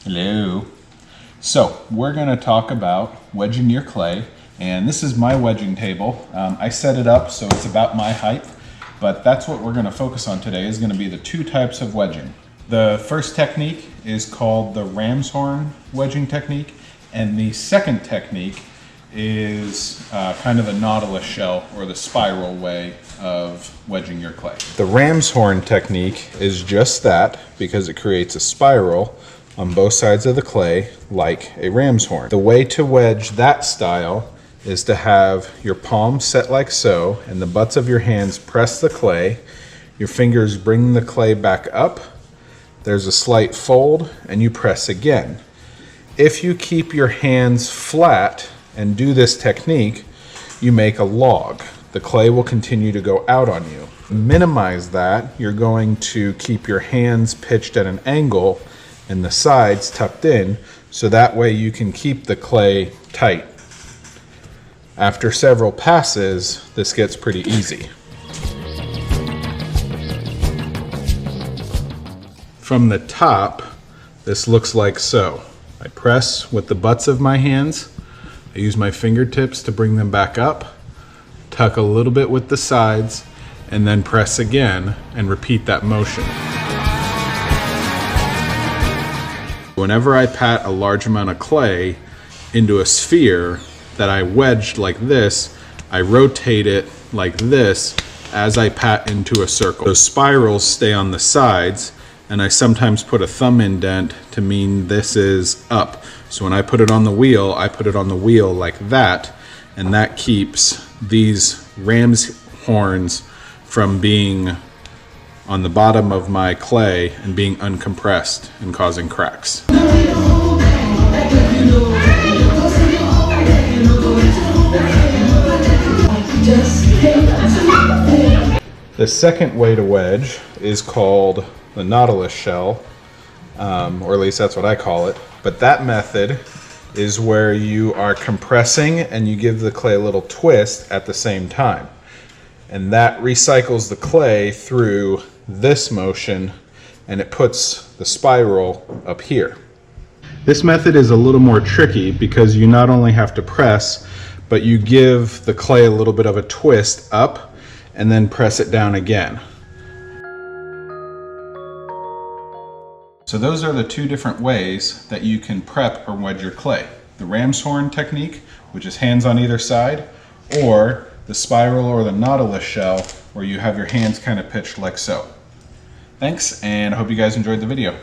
Hello. So we're going to talk about wedging your clay, and this is my wedging table. I set it up so it's about my height, but that's what we're going to focus on today is going to be the two types of wedging. The first technique is called the ram's horn wedging technique, and the second technique is kind of the Nautilus shell or the spiral way of wedging your clay. The ram's horn technique is just that because it creates a spiral on both sides of the clay like a ram's horn. The way to wedge that style is to have your palms set like so and the butts of your hands press the clay. Your fingers bring the clay back up. There's a slight fold and you press again. If you keep your hands flat and do this technique, you make a log. The clay will continue to go out on you. To minimize that, you're going to keep your hands pitched at an angle and the sides tucked in, so that way you can keep the clay tight. After several passes, this gets pretty easy. From the top, this looks like so. I press with the butts of my hands. I use my fingertips to bring them back up, tuck a little bit with the sides, and then press again and repeat that motion. Whenever I pat a large amount of clay into a sphere that I wedged like this, I rotate it like this as I pat into a circle. Those spirals stay on the sides, and I sometimes put a thumb indent to mean this is up. So when I put it on the wheel, I put it on the wheel like that, and that keeps these ram's horns from being on the bottom of my clay and being uncompressed and causing cracks. The second way to wedge is called the Nautilus Shell, or at least that's what I call it. But that method is where you are compressing and you give the clay a little twist at the same time. And that recycles the clay through this motion and it puts the spiral up here. This method is a little more tricky because you not only have to press, but you give the clay a little bit of a twist up and then press it down again. So those are the two different ways that you can prep or wedge your clay. The ram's horn technique, which is hands on either side, or the spiral or the Nautilus shell, where you have your hands kind of pitched like so. Thanks, and I hope you guys enjoyed the video.